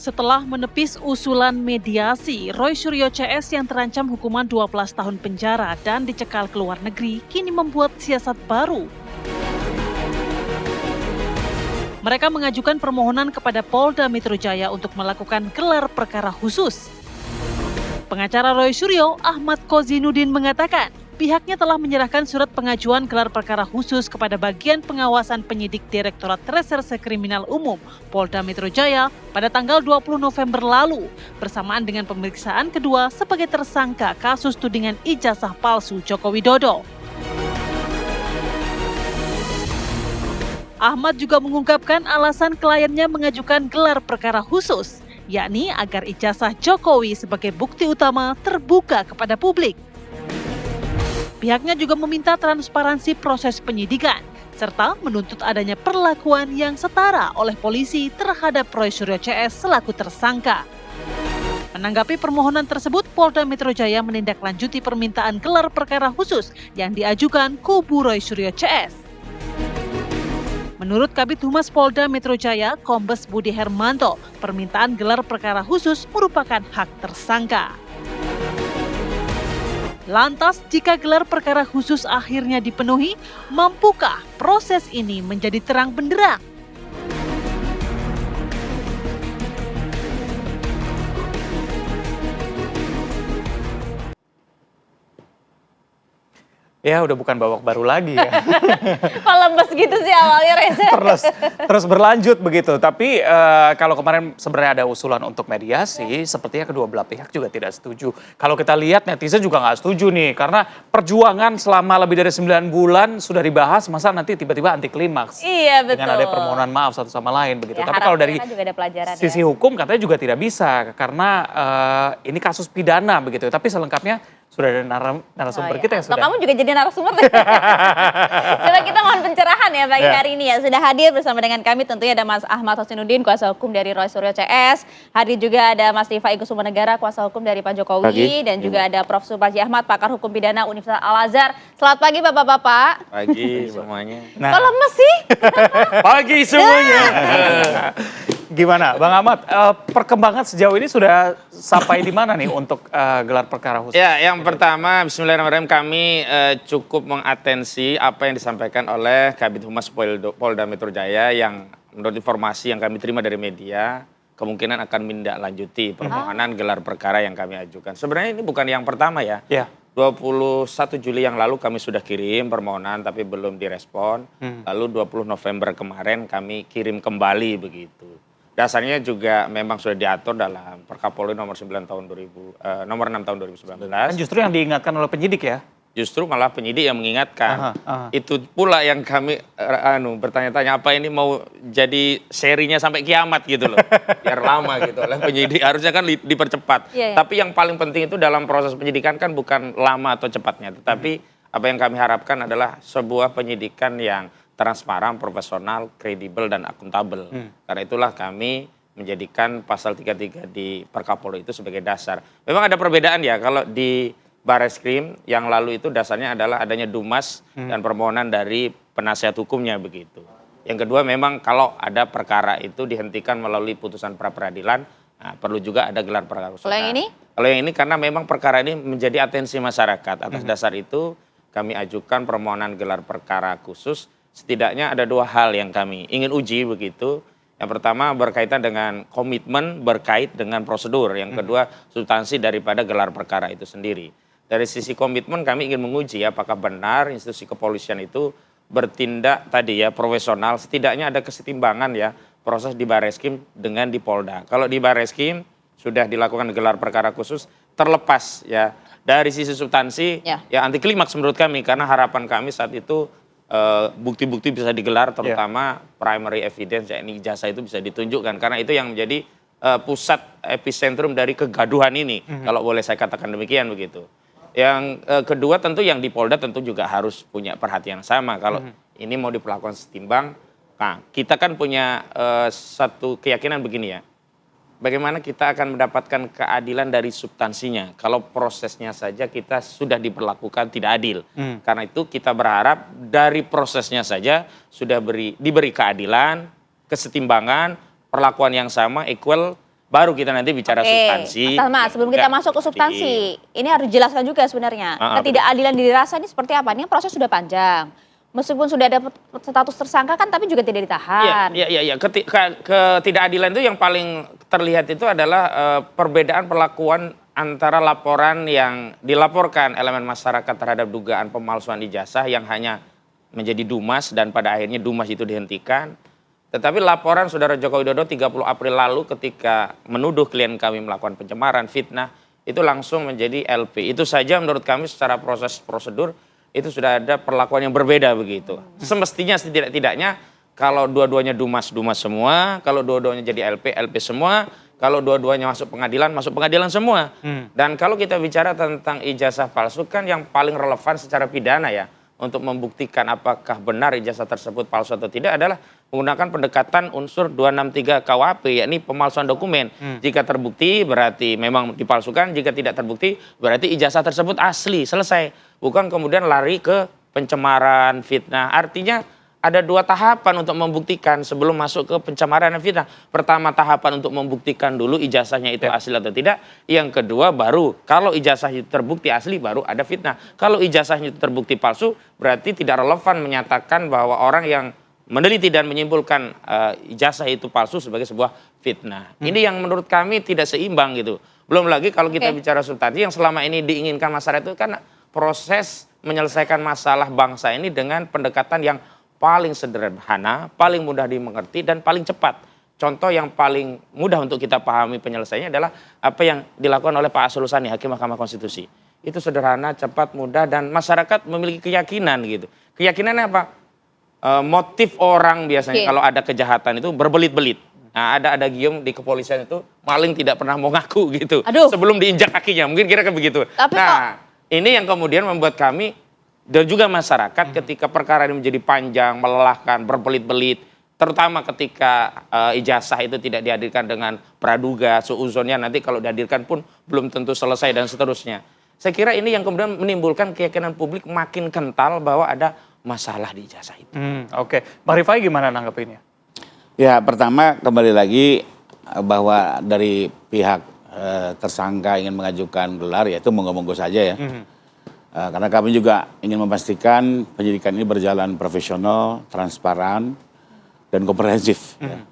Setelah menepis usulan mediasi, Roy Suryo CS yang terancam hukuman 12 tahun penjara dan dicekal ke luar negeri, kini membuat siasat baru. Mereka mengajukan permohonan kepada Polda Metro Jaya untuk melakukan gelar perkara khusus. Pengacara Roy Suryo, Ahmad Kozinudin mengatakan, pihaknya telah menyerahkan surat pengajuan gelar perkara khusus kepada Bagian Pengawasan Penyidik Direktorat Reserse Kriminal Umum Polda Metro Jaya pada tanggal 20 November lalu, bersamaan dengan pemeriksaan kedua sebagai tersangka kasus tudingan ijazah palsu Joko Widodo. Ahmad juga mengungkapkan alasan kliennya mengajukan gelar perkara khusus, yakni agar ijazah Jokowi sebagai bukti utama terbuka kepada publik. Pihaknya juga meminta transparansi proses penyidikan, serta menuntut adanya perlakuan yang setara oleh polisi terhadap Roy Suryo CS selaku tersangka. Menanggapi permohonan tersebut, Polda Metro Jaya menindaklanjuti permintaan gelar perkara khusus yang diajukan kubu Roy Suryo CS. Menurut Kabid Humas Polda Metro Jaya, Kombes Budi Hermanto, permintaan gelar perkara khusus merupakan hak tersangka. Lantas, jika gelar perkara khusus akhirnya dipenuhi, mampukah proses ini menjadi terang benderang? Ya udah bukan babak baru lagi ya. Kok lemes gitu sih awalnya Reza? terus berlanjut begitu. Tapi kalau kemarin sebenarnya ada usulan untuk mediasi, sepertinya kedua belah pihak juga tidak setuju. Kalau kita lihat netizen juga nggak setuju nih, karena perjuangan selama lebih dari 9 bulan sudah dibahas, masa nanti tiba-tiba anti klimaks. Iya betul. Dengan ada permohonan maaf satu sama lain begitu. Ya, tapi kalau dari kan juga ada pelajaran, sisi hukum katanya juga tidak bisa, karena ini kasus pidana begitu. Tapi selengkapnya sudah ada narasumber kita yang sudah. Kamu juga jadi narasumber. Coba kita mohon pencerahan ya pagi hari ini ya. Sudah hadir bersama dengan kami tentunya ada Mas Ahmad Kozinudin, kuasa hukum dari Roy Suryo CS. Hadir juga ada Mas Diva Igo Sumenegara, kuasa hukum dari Pak Jokowi. Pagi. Dan juga ada Prof. Suparji Ahmad, pakar hukum pidana Universitas Al-Azhar. Selamat pagi Bapak-Bapak. Pagi semuanya. Kok lemes sih? Pagi semuanya. Gimana Bang Ahmad, perkembangan sejauh ini sudah sampai di mana nih untuk gelar perkara khusus? Ya, yang pertama bismillahirrahmanirrahim kami cukup mengatensi apa yang disampaikan oleh Kabid Humas Polda Metro Jaya yang menurut informasi yang kami terima dari media kemungkinan akan menindaklanjuti permohonan gelar perkara yang kami ajukan. Sebenarnya ini bukan yang pertama ya. 21 Juli yang lalu kami sudah kirim permohonan tapi belum direspon. Lalu 20 November kemarin kami kirim kembali begitu. Dasarnya juga memang sudah diatur dalam Perkapolri nomor 6 tahun 2019. Kan justru yang diingatkan oleh penyidik ya? Justru malah penyidik yang mengingatkan. Itu pula yang kami bertanya-tanya apa ini mau jadi serinya sampai kiamat gitu loh. Biar lama gitu oleh penyidik. Harusnya kan dipercepat. Tapi yang paling penting itu dalam proses penyidikan kan bukan lama atau cepatnya. Tetapi apa yang kami harapkan adalah sebuah penyidikan yang transparan, profesional, kredibel, dan akuntabel. Karena itulah kami menjadikan pasal 33 di Perkapolri itu sebagai dasar. Memang ada perbedaan ya, kalau di Bareskrim yang lalu itu dasarnya adalah adanya dumas dan permohonan dari penasihat hukumnya begitu. Yang kedua memang kalau ada perkara itu dihentikan melalui putusan pra-peradilan, perlu juga ada gelar perkara khusus. Kalau yang ini? Kalau yang ini karena memang perkara ini menjadi atensi masyarakat. Atas dasar itu kami ajukan permohonan gelar perkara khusus. Setidaknya ada dua hal yang kami ingin uji begitu. Yang pertama berkaitan dengan komitmen berkait dengan prosedur. Yang kedua substansi daripada gelar perkara itu sendiri. Dari sisi komitmen kami ingin menguji apakah benar institusi kepolisian itu bertindak tadi ya profesional. Setidaknya ada kesetimbangan ya proses di Bareskrim dengan di Polda. Kalau di Bareskrim sudah dilakukan gelar perkara khusus terlepas ya dari sisi substansi ya anti klimaks menurut kami. Karena harapan kami saat itu bukti-bukti bisa digelar terutama primary evidence yakni ijazah itu bisa ditunjukkan karena itu yang menjadi pusat epicentrum dari kegaduhan ini kalau boleh saya katakan demikian begitu. Yang kedua tentu yang di Polda tentu juga harus punya perhatian sama kalau ini mau diperlakukan setimbang. Nah, kita kan punya satu keyakinan begini ya. Bagaimana kita akan mendapatkan keadilan dari substansinya kalau prosesnya saja kita sudah diperlakukan tidak adil. Karena itu kita berharap dari prosesnya saja sudah diberi keadilan, kesetimbangan, perlakuan yang sama, equal baru kita nanti bicara substansi. Mas, sebelum kita masuk ke substansi, ini harus dijelaskan juga sebenarnya. Ketidakadilan dirasa ini seperti apa? Ini proses sudah panjang. Meskipun sudah ada status tersangka kan, tapi juga tidak ditahan. Iya. Ketidakadilan itu yang paling terlihat itu adalah perbedaan perlakuan antara laporan yang dilaporkan elemen masyarakat terhadap dugaan pemalsuan ijazah yang hanya menjadi dumas dan pada akhirnya dumas itu dihentikan. Tetapi laporan Saudara Joko Widodo 30 April lalu ketika menuduh klien kami melakukan pencemaran, fitnah, itu langsung menjadi LP. Itu saja menurut kami secara proses prosedur itu sudah ada perlakuan yang berbeda begitu. Semestinya setidak-tidaknya kalau dua-duanya dumas semua, kalau dua-duanya jadi LP semua, kalau dua-duanya masuk pengadilan semua. Dan kalau kita bicara tentang ijazah palsu kan yang paling relevan secara pidana ya, untuk membuktikan apakah benar ijazah tersebut palsu atau tidak adalah menggunakan pendekatan unsur 263 KUHP, yakni pemalsuan dokumen. Jika terbukti berarti memang dipalsukan, jika tidak terbukti berarti ijazah tersebut asli, selesai. Bukan kemudian lari ke pencemaran, fitnah. Artinya ada dua tahapan untuk membuktikan sebelum masuk ke pencemaran dan fitnah. Pertama tahapan untuk membuktikan dulu ijazahnya itu asli atau tidak. Yang kedua baru kalau ijazah itu terbukti asli baru ada fitnah. Kalau ijazahnya itu terbukti palsu berarti tidak relevan menyatakan bahwa orang yang meneliti dan menyimpulkan ijazah itu palsu sebagai sebuah fitnah. Ini yang menurut kami tidak seimbang gitu. Belum lagi kalau kita bicara substansi yang selama ini diinginkan masyarakat itu kan proses menyelesaikan masalah bangsa ini dengan pendekatan yang paling sederhana, paling mudah dimengerti, dan paling cepat. Contoh yang paling mudah untuk kita pahami penyelesaiannya adalah apa yang dilakukan oleh Pak Arsul Sani, Hakim Mahkamah Konstitusi. Itu sederhana, cepat, mudah, dan masyarakat memiliki keyakinan gitu. Keyakinannya apa? Motif orang biasanya kalau ada kejahatan itu berbelit-belit. Nah, ada gium di kepolisian itu maling tidak pernah mau ngaku gitu. Sebelum diinjak kakinya, mungkin kira-kira begitu. Ini yang kemudian membuat kami dan juga masyarakat ketika perkara ini menjadi panjang, melelahkan, berbelit-belit, terutama ketika ijazah itu tidak dihadirkan dengan praduga, suuzonnya nanti kalau dihadirkan pun belum tentu selesai dan seterusnya. Saya kira ini yang kemudian menimbulkan keyakinan publik makin kental bahwa ada masalah di ijazah itu. Oke. Bang Rifai gimana nanggepinnya? Ya, pertama kembali lagi bahwa dari pihak tersangka ingin mengajukan gelar, ya itu monggo-monggo saja ya. Karena kami juga ingin memastikan penyidikan ini berjalan profesional, transparan, dan komprehensif. Ya.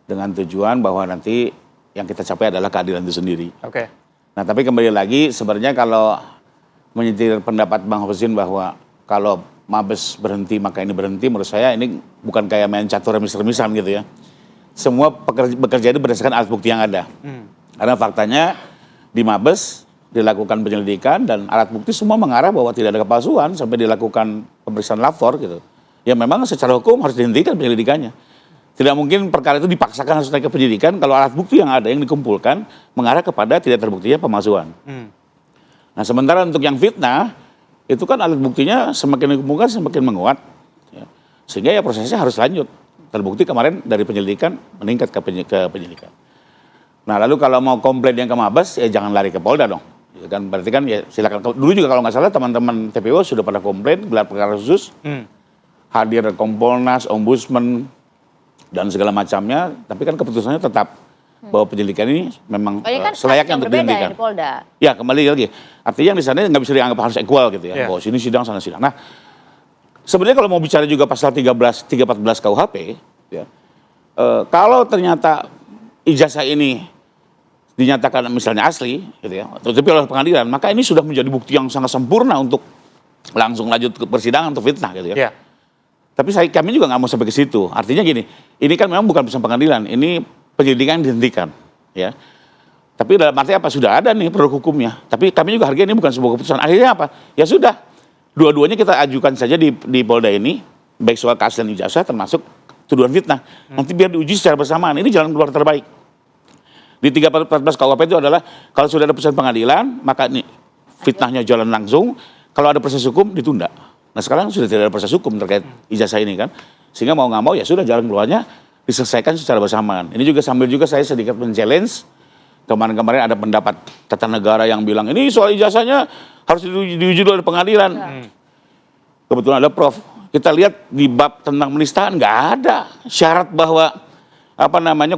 Dengan tujuan bahwa nanti yang kita capai adalah keadilan itu sendiri. Oke. Nah, tapi kembali lagi sebenarnya kalau menyetir pendapat Bang Husin bahwa kalau Mabes berhenti maka ini berhenti, menurut saya ini bukan kayak main catur remis-remisan gitu ya. Semua bekerja itu berdasarkan alat bukti yang ada. Karena faktanya di Mabes dilakukan penyelidikan dan alat bukti semua mengarah bahwa tidak ada kepalsuan sampai dilakukan pemeriksaan lapor gitu. Ya memang secara hukum harus dihentikan penyelidikannya. Tidak mungkin perkara itu dipaksakan harus naik ke penyidikan kalau alat bukti yang ada yang dikumpulkan mengarah kepada tidak terbuktinya pemalsuan. Nah sementara untuk yang fitnah itu kan alat buktinya semakin dikumpulkan semakin menguat. Ya. Sehingga ya prosesnya harus lanjut. Terbukti kemarin dari penyelidikan meningkat ke penyidikan. Nah lalu kalau mau komplain yang ke Mabes ya jangan lari ke Polda dong. Ya kan berarti kan ya silakan. Dulu juga kalau nggak salah teman-teman TPO sudah pada komplain gelar perkara khusus, hadir Kompolnas, Ombudsman dan segala macamnya. Tapi kan keputusannya tetap bahwa penyelidikan ini memang selayaknya untuk dihentikan. Ya kembali lagi. Artinya yang di sana nggak bisa dianggap harus equal gitu ya. Bahwa sini sidang sana sidang. Nah sebenarnya kalau mau bicara juga pasal 314 KUHP, ya, kalau ternyata ijazah ini dinyatakan misalnya asli, gitu ya, tapi oleh pengadilan, maka ini sudah menjadi bukti yang sangat sempurna untuk langsung lanjut ke persidangan untuk fitnah, gitu ya. Tapi kami juga nggak mau sampai ke situ. Artinya gini, ini kan memang bukan putusan pengadilan, ini penyelidikan dihentikan, ya. Tapi dalam arti apa? Sudah ada nih produk hukumnya. Tapi kami juga hargai ini bukan sebuah keputusan. Akhirnya apa? Ya sudah, dua-duanya kita ajukan saja di Polda ini, baik soal keaslian ijazah termasuk tuduhan fitnah. Nanti biar diuji secara bersamaan. Ini jalan keluar terbaik. Di 314 KUHP itu adalah kalau sudah ada putusan pengadilan, maka ini fitnahnya jalan langsung. Kalau ada proses hukum ditunda. Nah sekarang sudah tidak ada proses hukum terkait ijazah ini kan. Sehingga mau nggak mau ya sudah jalan keluarnya diselesaikan secara bersamaan. Ini juga sambil juga saya sedikit men-challenge. Kemarin-kemarin ada pendapat tata negara yang bilang ini soal ijazahnya harus diuji dulu oleh pengadilan. Kebetulan ada Prof. Kita lihat di bab tentang penistaan nggak ada syarat bahwa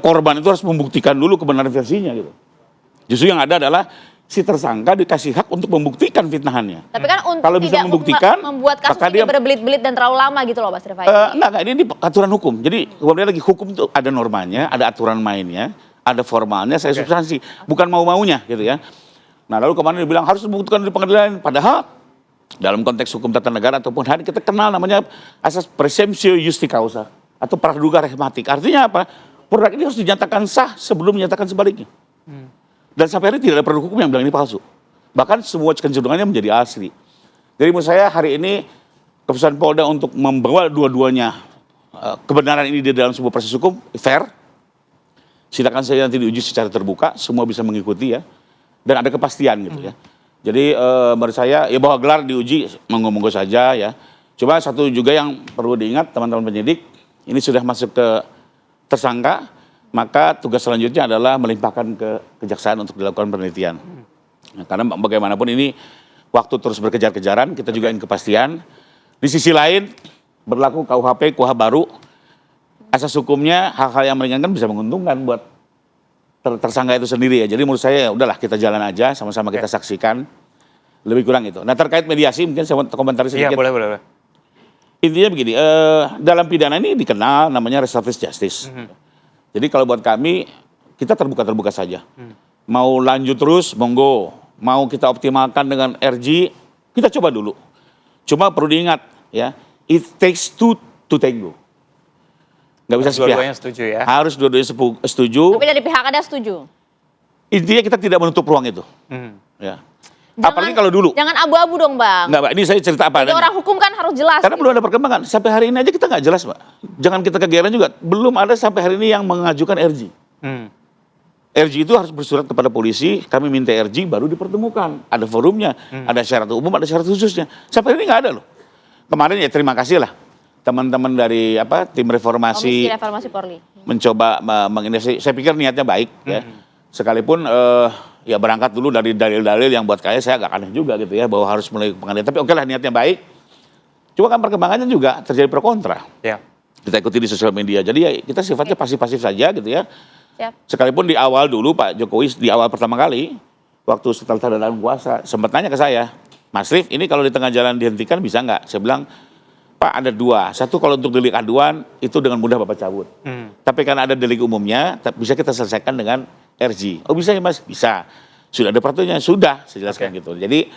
korban itu harus membuktikan dulu kebenaran versinya gitu. Justru yang ada adalah si tersangka dikasih hak untuk membuktikan fitnahannya. Tapi kan untuk Kalau bisa tidak membuktikan, membuat kasus maka ini dia- berbelit-belit dan terlalu lama gitu loh Mas Rifai. Enggak, ini aturan hukum. Jadi kemudian lagi hukum itu ada normanya, ada aturan mainnya, ada formalnya, saya substansi, bukan mau-maunya gitu ya. Nah lalu kemarin dibilang harus membuktikan di pengadilan, padahal dalam konteks hukum tata negara ataupun hari kita kenal namanya asas presumptio justi causa atau praduga rehmatik. Artinya apa? Produk ini harus dinyatakan sah sebelum menyatakan sebaliknya. Dan sampai hari ini tidak ada produk hukum yang bilang ini palsu. Bahkan semua kecenderungannya menjadi asli. Jadi menurut saya hari ini keputusan Polda untuk membawa dua-duanya kebenaran ini di dalam sebuah proses hukum fair. Silakan saja nanti diuji secara terbuka, semua bisa mengikuti ya. Dan ada kepastian gitu ya. Jadi menurut saya ya bahwa gelar diuji monggo-monggo saja ya. Cuma satu juga yang perlu diingat teman-teman penyidik, ini sudah masuk ke tersangka, maka tugas selanjutnya adalah melimpahkan ke kejaksaan untuk dilakukan penelitian. Nah, karena bagaimanapun ini waktu terus berkejar-kejaran, kita juga ingin kepastian. Di sisi lain, berlaku KUHP, KUH baru, asas hukumnya hal-hal yang meringankan bisa menguntungkan buat tersangka itu sendiri ya. Jadi menurut saya ya udahlah kita jalan aja, sama-sama kita saksikan. Lebih kurang itu. Nah terkait mediasi mungkin saya mau komentari sedikit. Iya boleh. Intinya begini, dalam pidana ini dikenal namanya restoratif justice. Jadi kalau buat kami, kita terbuka-terbuka saja. Mau lanjut terus, monggo. Mau kita optimalkan dengan RG, kita coba dulu. Cuma perlu diingat, ya, it takes two to tango. Nggak bisa sepihak. Dua-duanya setuju ya. Harus dua-duanya setuju. Tapi dari pihak Anda setuju? Intinya kita tidak menutup ruang itu. Ya. Apalagi kalau dulu. Jangan abu-abu dong Bang. Enggak, Mbak, ini saya cerita apa Jadi adanya. orang hukum kan harus jelas. Karena gitu. belum ada perkembangan. Sampai hari ini aja kita nggak jelas, Mbak. Jangan kita kegeeran juga. Belum ada sampai hari ini yang mengajukan RG. RG itu harus bersurat kepada polisi, kami minta RG baru dipertemukan. Ada forumnya, ada syarat umum, ada syarat khususnya. Sampai hari ini nggak ada loh. Kemarin ya terima kasih lah teman-teman dari tim reformasi Komisi Reformasi Polri. mencoba menginvestigasi. Saya pikir niatnya baik ya. Sekalipun ya berangkat dulu dari dalil-dalil yang buat saya agak aneh juga gitu ya, bahwa harus melalui pengadilan. Tapi oke lah niatnya baik. Cuma kan perkembangannya juga terjadi pro kontra. Ya. Kita ikuti di sosial media. Jadi ya kita sifatnya pasif-pasif saja gitu ya. Siap. Sekalipun di awal dulu Pak Jokowi di awal pertama kali waktu setelah tanda tangan kuasa sempat tanya ke saya, Mas Rif ini kalau di tengah jalan dihentikan bisa nggak? Saya bilang Pak ada dua, satu kalau untuk delik aduan itu dengan mudah Bapak cabut. Tapi karena ada delik umumnya bisa kita selesaikan dengan RG. Oh bisa ya Mas? Bisa. Sudah ada peraturannya? Sudah, saya jelaskan gitu. Jadi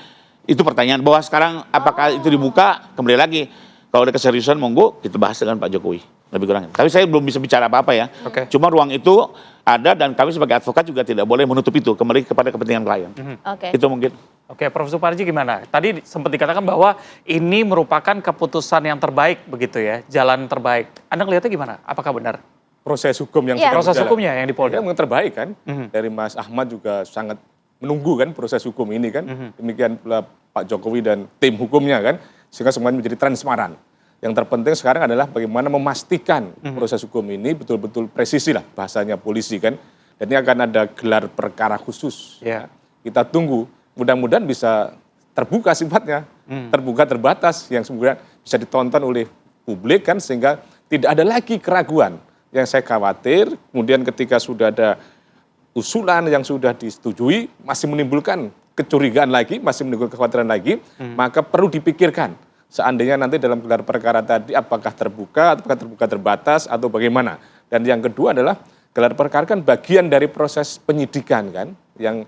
itu pertanyaan bahwa sekarang apakah itu dibuka? Kembali lagi kalau ada keseriusan monggo kita bahas dengan Pak Jokowi. Lebih kurang. Tapi saya belum bisa bicara apa-apa ya. Cuma ruang itu ada dan kami sebagai advokat juga tidak boleh menutup itu kembali kepada kepentingan klien. Oke. Itu mungkin. Oke, Prof. Suparji gimana? Tadi sempat dikatakan bahwa ini merupakan keputusan yang terbaik begitu ya, jalan terbaik. Anda melihatnya gimana? Apakah benar? Proses hukum yang Iya. sedang Proses berjalan. hukumnya yang di Polda. Ya, memang terbaik kan. Dari Mas Ahmad juga sangat menunggu kan proses hukum ini kan. Demikian pula Pak Jokowi dan tim hukumnya kan. Sehingga semuanya menjadi transparan. Yang terpenting sekarang adalah bagaimana memastikan proses hukum ini betul-betul presisi lah bahasanya polisi kan. Dan ini akan ada gelar perkara khusus. Ya. Kita tunggu, mudah-mudahan bisa terbuka sifatnya, terbuka terbatas yang semoga bisa ditonton oleh publik kan sehingga tidak ada lagi keraguan. Yang saya khawatir kemudian ketika sudah ada usulan yang sudah disetujui masih menimbulkan kecurigaan lagi, masih menimbulkan kekhawatiran lagi, maka perlu dipikirkan seandainya nanti dalam gelar perkara tadi apakah terbuka terbatas atau bagaimana. Dan yang kedua adalah gelar perkara kan bagian dari proses penyidikan kan yang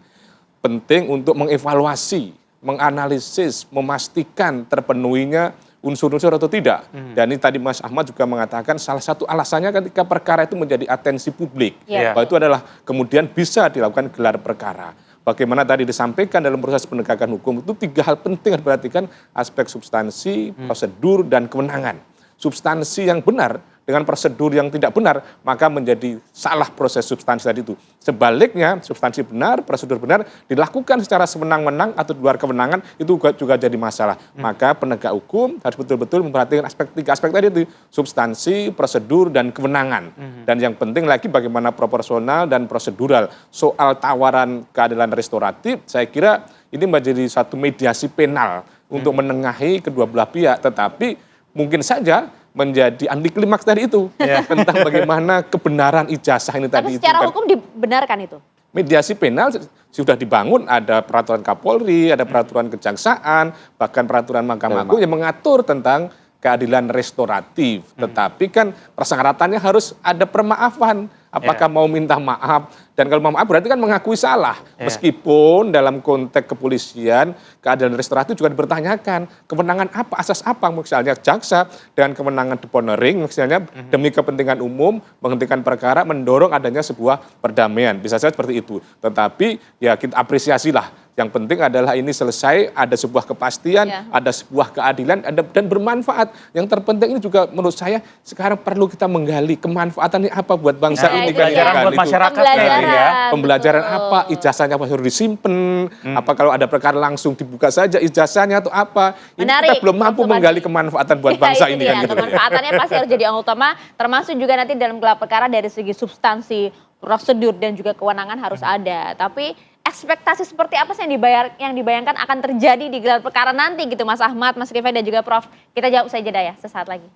penting untuk mengevaluasi, menganalisis, memastikan terpenuhinya unsur-unsur atau tidak. Dan ini tadi Mas Ahmad juga mengatakan salah satu alasannya ketika perkara itu menjadi atensi publik. Iya. Bahwa itu adalah kemudian bisa dilakukan gelar perkara. Bagaimana tadi disampaikan dalam proses penegakan hukum itu 3 hal penting harus diperhatikan, aspek substansi, prosedur, dan kewenangan. Substansi yang benar dengan prosedur yang tidak benar, maka menjadi salah proses substansi tadi itu. Sebaliknya, substansi benar, prosedur benar, dilakukan secara semenang-menang atau di luar kewenangan, itu juga jadi masalah. Maka penegak hukum harus betul-betul memperhatikan 3 aspek tadi itu, substansi, prosedur, dan kewenangan. Dan yang penting lagi bagaimana proporsional dan prosedural. Soal tawaran keadilan restoratif, saya kira ini menjadi satu mediasi penal untuk menengahi kedua belah pihak, tetapi mungkin saja menjadi anti klimaks tadi itu tentang bagaimana kebenaran ijazah ini Tapi tadi secara itu. hukum dibenarkan itu? Mediasi penal sudah dibangun, ada peraturan Kapolri, ada peraturan Kejaksaan, bahkan peraturan Mahkamah Agung yang mengatur tentang keadilan restoratif. Tetapi kan persyaratannya harus ada permaafan. Apakah mau minta maaf? Dan kalau mau maaf berarti kan mengakui salah. Meskipun dalam konteks kepolisian, keadilan restoratif juga dipertanyakan. Kewenangan apa, asas apa? Misalnya jaksa dengan kewenangan deponering, misalnya demi kepentingan umum, menghentikan perkara, mendorong adanya sebuah perdamaian. Bisa saja seperti itu. Tetapi ya kita apresiasilah. Yang penting adalah ini selesai, ada sebuah kepastian, ada sebuah keadilan, dan bermanfaat. Yang terpenting ini juga menurut saya sekarang perlu kita menggali kemanfaatannya apa buat bangsa ini. pembelajaran buat masyarakat Pembelajaran apa, ijazahnya apa harus disimpan, apa kalau ada perkara langsung dibuka saja ijazahnya atau apa. Ini Menarik, kita belum mampu menggali kemanfaatan buat bangsa ini kan gitu. Kemanfaatannya pasti harus jadi yang utama, termasuk juga nanti dalam gelar perkara dari segi substansi, prosedur dan juga kewenangan harus ada. Tapi ekspektasi seperti apa sih yang dibayangkan akan terjadi di gelar perkara nanti gitu Mas Ahmad, Mas Rifai dan juga Prof. Kita jawab usai jeda ya sesaat lagi.